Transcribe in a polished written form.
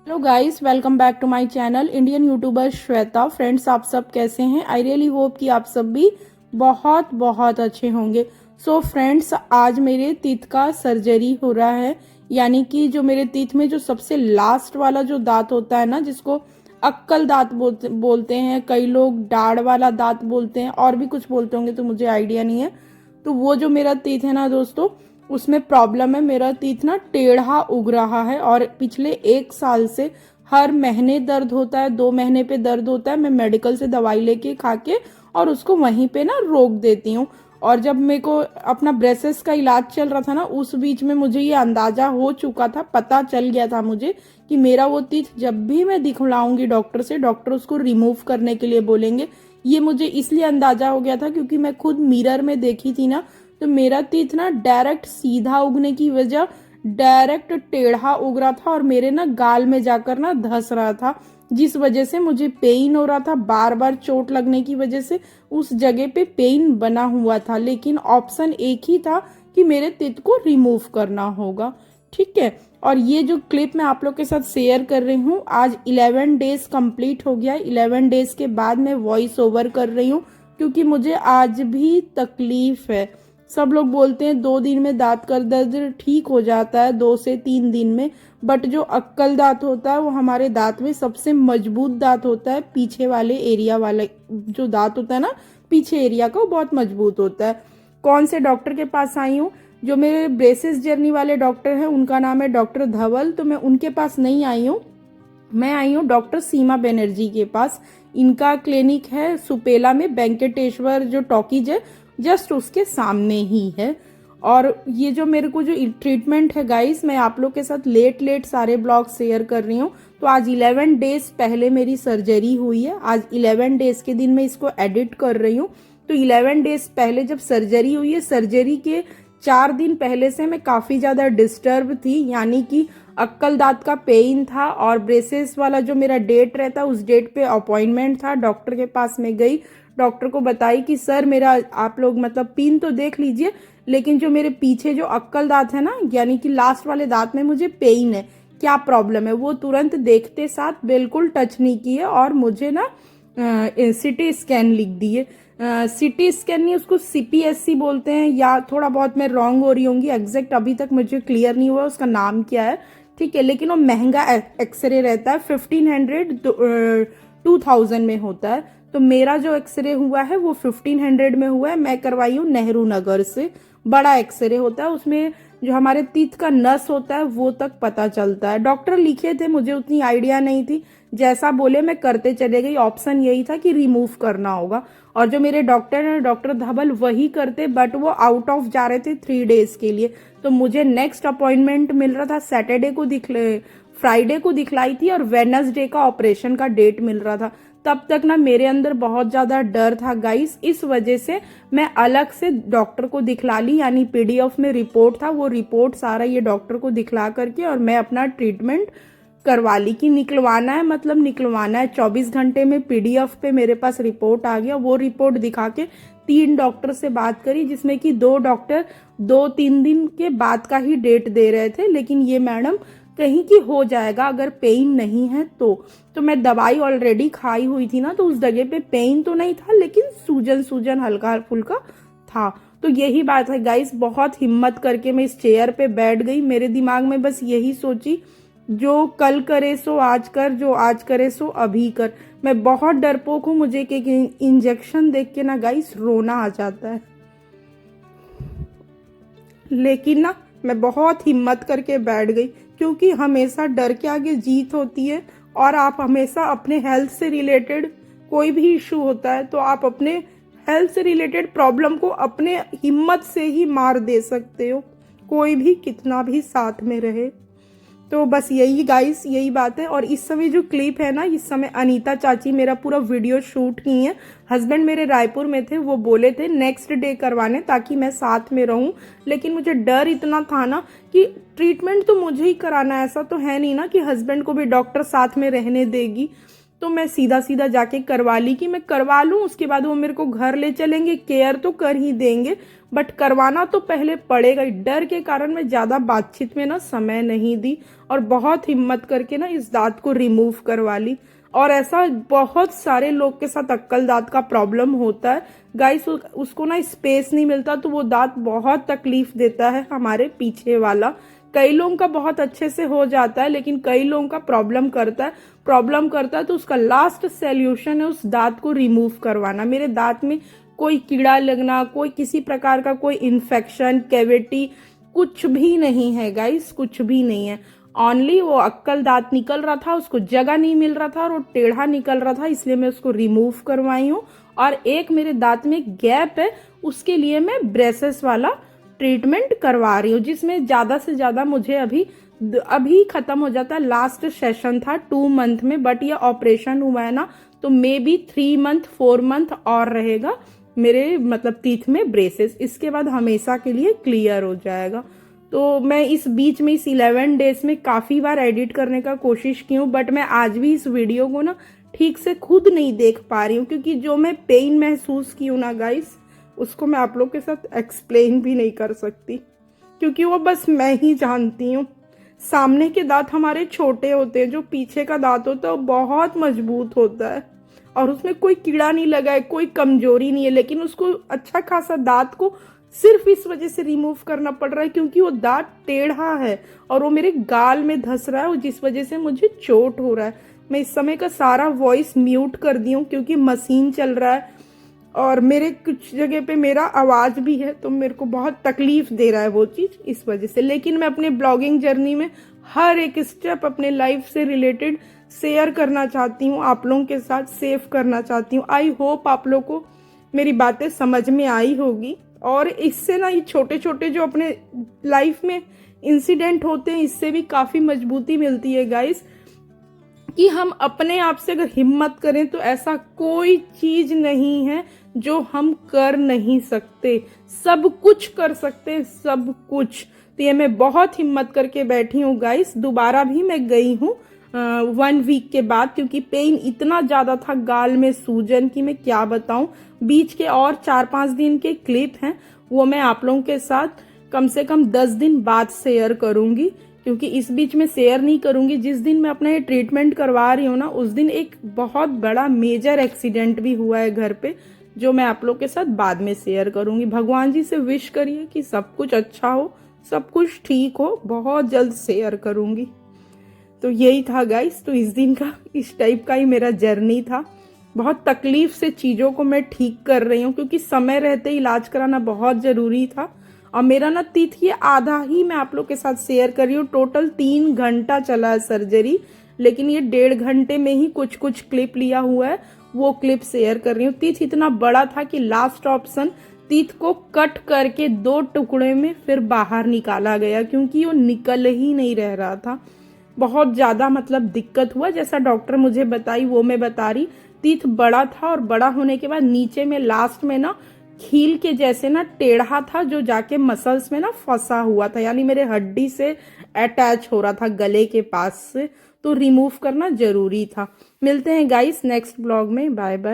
Hello guys, welcome back to my channel Indian YouTuber Shweta. Friends, आप सब कैसे हैं? आई रियली होप कि आप सब भी बहुत बहुत अच्छे होंगे। सो फ्रेंड्स, आज मेरे टीथ का सर्जरी हो रहा है। यानी कि जो मेरे टीथ में जो सबसे लास्ट वाला जो दांत होता है ना, जिसको अक्कल दांत बोलते हैं, कई लोग दाढ़ वाला दांत बोलते हैं, और भी कुछ बोलते होंगे तो मुझे आइडिया नहीं है। तो वो जो मेरा टीथ है ना दोस्तों, उसमें प्रॉब्लम है। मेरा टीथ ना टेढ़ा उग रहा है और पिछले 1 साल से हर महीने दर्द होता है, 2 महीने पे दर्द होता है। मैं मेडिकल से दवाई लेके खा के और उसको वहीं पे ना रोक देती हूँ। और जब मेरे को अपना ब्रेसेस का इलाज चल रहा था ना, उस बीच में मुझे ये अंदाजा हो चुका था, पता चल गया था मुझे कि मेरा वो टीथ जब भी मैं दिखलाऊंगी डॉक्टर से, डॉक्टर उसको रिमूव करने के लिए बोलेंगे। ये मुझे इसलिए अंदाजा हो गया था क्योंकि मैं खुद मिरर में देखी थी ना, तो मेरा टीथ ना डायरेक्ट सीधा उगने की वजह डायरेक्ट टेढ़ा उग रहा था और मेरे ना गाल में जाकर ना धंस रहा था, जिस वजह से मुझे पेन हो रहा था। बार बार चोट लगने की वजह से उस जगह पे पेन बना हुआ था, लेकिन ऑप्शन एक ही था कि मेरे टीथ को रिमूव करना होगा। ठीक है। और ये जो क्लिप मैं आप लोग के साथ शेयर कर रही हूँ, आज 11 डेज कंप्लीट हो गया। 11 डेज के बाद मैं वॉइस ओवर कर रही हूँ क्योंकि मुझे आज भी तकलीफ है। सब लोग बोलते हैं 2 दिन में दांत का दर्द ठीक हो जाता है, 2 से 3 दिन में। बट जो अक्कल दांत होता है वो हमारे दांत में सबसे मजबूत दांत होता है। पीछे वाले एरिया वाला जो दांत होता है ना, पीछे एरिया का, वो बहुत मजबूत होता है। कौन से डॉक्टर के पास आई हूँ? जो मेरे ब्रेसेस जर्नी वाले डॉक्टर हैं, उनका नाम है डॉक्टर धवल। तो मैं उनके पास नहीं आई हूँ, मैं आई हूँ डॉक्टर सीमा बनर्जी के पास। इनका क्लिनिक है सुपेला में, वेंकटेश्वर जो टॉकीज है जस्ट उसके सामने ही है। और ये जो मेरे को जो ट्रीटमेंट है गाइस, मैं आप लोग के साथ लेट सारे ब्लॉग शेयर कर रही हूँ। तो आज 11 डेज पहले मेरी सर्जरी हुई है। आज 11 डेज के दिन मैं इसको एडिट कर रही हूँ। तो 11 डेज पहले जब सर्जरी हुई है, सर्जरी के 4 दिन पहले से मैं काफ़ी ज़्यादा डिस्टर्ब थी। यानी कि अक्कल दांत का पेन था और ब्रेसेस वाला जो मेरा डेट रहता, उस डेट पे अपॉइंटमेंट था। डॉक्टर के पास में गई, डॉक्टर को बताई कि सर मेरा आप लोग मतलब पिन तो देख लीजिए, लेकिन जो मेरे पीछे जो अक्कल दांत है ना, यानी कि लास्ट वाले दांत में मुझे पेन है, क्या प्रॉब्लम है। वो तुरंत देखते साथ बिल्कुल टच नहीं किए और मुझे ना सिटी स्कैन लिख दिए। सिटी स्कैन नहीं, उसको सीपीएससी बोलते हैं, या थोड़ा बहुत मैं रॉन्ग हो रही होंगी, एग्जैक्ट अभी तक मुझे क्लियर नहीं हुआ उसका नाम क्या है। ठीक है, लेकिन वो महंगा एक्सरे रहता है, 1500 2000 में होता है। तो मेरा जो एक्सरे हुआ है वो 1500 में हुआ है। मैं करवाई हूँ नेहरू नगर से। बड़ा एक्सरे होता है, उसमें जो हमारे तीत का नस होता है वो तक पता चलता है। डॉक्टर लिखे थे, मुझे उतनी आइडिया नहीं थी, जैसा बोले मैं करते चले गई। ऑप्शन यही था कि रिमूव करना होगा, और जो मेरे डॉक्टर हैं डॉक्टर धवल वही करते, बट वो आउट ऑफ जा रहे थे 3 डेज के लिए। तो मुझे नेक्स्ट अपॉइंटमेंट मिल रहा था सैटरडे को, फ्राइडे को दिखलाई थी, और वेडनेसडे का ऑपरेशन का डेट मिल रहा था। तब तक ना मेरे अंदर बहुत ज्यादा डर था गाइस, इस वजह से मैं अलग से डॉक्टर को दिखला ली। यानी पीडीएफ में रिपोर्ट था, वो रिपोर्ट सारा ये डॉक्टर को दिखला करके और मैं अपना ट्रीटमेंट करवा ली कि निकलवाना है, मतलब निकलवाना है। 24 घंटे में पीडीएफ पे मेरे पास रिपोर्ट आ गया। वो रिपोर्ट दिखा के 3 डॉक्टर से बात करी, जिसमें कि 2 डॉक्टर 2-3 दिन के बाद का ही डेट दे रहे थे, लेकिन ये मैडम कहीं की हो जाएगा अगर पेन नहीं है तो मैं दवाई ऑलरेडी खाई हुई थी ना, तो उस जगह पे पेन तो नहीं था, लेकिन सूजन सूजन हल्का फुल्का था। तो यही बात है गाइस, बहुत हिम्मत करके मैं इस चेयर पे बैठ गई। मेरे दिमाग में बस यही सोची, जो कल करे सो आज कर, जो आज करे सो अभी कर। मैं बहुत डरपोक हूँ, मुझे एक इंजेक्शन देख के ना गाइस रोना आ जाता है, लेकिन ना मैं बहुत हिम्मत करके बैठ गई, क्योंकि हमेशा डर के आगे जीत होती है। और आप हमेशा अपने हेल्थ से रिलेटेड कोई भी इशू होता है तो आप अपने हेल्थ से रिलेटेड प्रॉब्लम को अपने हिम्मत से ही मार दे सकते हो, कोई भी कितना भी साथ में रहे। तो बस यही गाइस, यही बात है। और इस समय जो क्लिप है ना, इस समय अनीता चाची मेरा पूरा वीडियो शूट की है। हस्बैंड मेरे रायपुर में थे, वो बोले थे नेक्स्ट डे करवाने ताकि मैं साथ में रहूं, लेकिन मुझे डर इतना था ना कि ट्रीटमेंट तो मुझे ही कराना है, ऐसा तो है नहीं ना कि हस्बैंड को भी डॉक्टर साथ में रहने देगी। तो मैं सीधा सीधा जाके करवा ली कि मैं करवा लूँ, उसके बाद वो मेरे को घर ले चलेंगे, केयर तो कर ही देंगे, बट करवाना तो पहले पड़ेगा। डर के कारण मैं ज़्यादा बातचीत में ना समय नहीं दी और बहुत हिम्मत करके ना इस दांत को रिमूव करवा ली। और ऐसा बहुत सारे लोग के साथ अक्कल दांत का प्रॉब्लम होता है गाइस, उसको ना स्पेस नहीं मिलता तो वो दांत बहुत तकलीफ देता है हमारे पीछे वाला। कई लोगों का बहुत अच्छे से हो जाता है, लेकिन कई लोगों का प्रॉब्लम करता है तो उसका लास्ट सॉल्यूशन है उस दांत को रिमूव करवाना। मेरे दांत में कोई कीड़ा लगना, कोई किसी प्रकार का कोई इन्फेक्शन, कैविटी कुछ भी नहीं है गाइस, कुछ भी नहीं है। ओनली वो अक्कल दांत निकल रहा था, उसको जगह नहीं मिल रहा था और वो टेढ़ा निकल रहा था, इसलिए मैं उसको रिमूव करवाई हूँ। और एक मेरे दांत में गैप है, उसके लिए मैं ब्रेसेस वाला ट्रीटमेंट करवा रही हूँ, जिसमें ज्यादा से ज्यादा मुझे अभी खत्म हो जाता है। लास्ट सेशन था 2 मंथ में, बट ये ऑपरेशन हुआ है ना, तो मे बी 3 मंथ 4 मंथ और रहेगा मेरे मतलब टीथ में ब्रेसेस। इसके बाद हमेशा के लिए क्लियर हो जाएगा। तो मैं इस बीच में इस 11 डेज में काफी बार एडिट करने का कोशिश की हूँ, बट मैं आज भी इस वीडियो को ना ठीक से खुद नहीं देख पा रही हूँ, क्योंकि जो मैं पेन महसूस की हूँ ना गाइस, उसको मैं आप लोग के साथ एक्सप्लेन भी नहीं कर सकती, क्योंकि वो बस मैं ही जानती हूँ। सामने के दांत हमारे छोटे होते हैं, जो पीछे का दांत होता है वो बहुत मजबूत होता है और उसमें कोई कीड़ा नहीं लगा है, कोई कमजोरी नहीं है, लेकिन उसको अच्छा खासा दांत को सिर्फ इस वजह से रिमूव करना पड़ रहा है क्योंकि वो दांत टेढ़ा है और वो मेरे गाल में धस रहा है और जिस वजह से मुझे चोट हो रहा है। मैं इस समय का सारा वॉइस म्यूट कर दी हूँ क्योंकि मशीन चल रहा है और मेरे कुछ जगह पे मेरा आवाज भी है, तो मेरे को बहुत तकलीफ दे रहा है वो चीज इस वजह से। लेकिन मैं अपने ब्लॉगिंग जर्नी में हर एक स्टेप अपने लाइफ से रिलेटेड शेयर करना चाहती हूँ, आप लोगों के साथ सेव करना चाहती हूँ। आई होप आप लोग को मेरी बातें समझ में आई होगी और इससे ना ये छोटे छोटे जो अपने लाइफ में इंसिडेंट होते हैं, इससे भी काफी मजबूती मिलती है गाइस, कि हम अपने आप से अगर हिम्मत करें तो ऐसा कोई चीज नहीं है जो हम कर नहीं सकते। सब कुछ कर सकते हैं, सब कुछ। तो ये मैं बहुत हिम्मत करके बैठी हूँ गाइस। दोबारा भी मैं गई हूँ 1 वीक के बाद, क्योंकि पेन इतना ज्यादा था गाल में सूजन की मैं क्या बताऊं। बीच के और 4-5 दिन के क्लिप हैं, वो मैं आप लोगों के साथ कम से कम 10 दिन बाद शेयर करूंगी, क्योंकि इस बीच में शेयर नहीं करूंगी। जिस दिन मैं अपना ये ट्रीटमेंट करवा रही हूँ ना, उस दिन एक बहुत बड़ा मेजर एक्सीडेंट भी हुआ है घर पे, जो मैं आप लोग के साथ बाद में शेयर करूंगी। भगवान जी से विश करिए कि सब कुछ अच्छा हो, सब कुछ ठीक हो, बहुत जल्द शेयर करूंगी। तो यही था गाइस, तो इस दिन का इस टाइप का ही मेरा जर्नी था। बहुत तकलीफ से चीजों को मैं ठीक कर रही हूँ, क्योंकि समय रहते इलाज कराना बहुत जरूरी था। और मेरा ना तिथि आधा ही मैं आप लोग के साथ शेयर कर रही हूँ। टोटल 3 घंटा चला है सर्जरी, लेकिन ये 1.5 घंटे में ही कुछ कुछ क्लिप लिया हुआ है, वो क्लिप शेयर कर रही हूँ। तिथ इतना बड़ा था कि लास्ट ऑप्शन तिथ को कट करके 2 टुकड़े में फिर बाहर निकाला गया, क्योंकि वो निकल ही नहीं रह रहा था। बहुत ज्यादा मतलब दिक्कत हुआ, जैसा डॉक्टर मुझे बताई वो मैं बता रही। टीथ बड़ा था और बड़ा होने के बाद नीचे में लास्ट में ना खील के जैसे ना टेढ़ा था, जो जाके मसल्स में ना फंसा हुआ था, यानी मेरे हड्डी से अटैच हो रहा था गले के पास से, तो रिमूव करना जरूरी था। मिलते हैं गाइस नेक्स्ट ब्लॉग में, बाय बाय।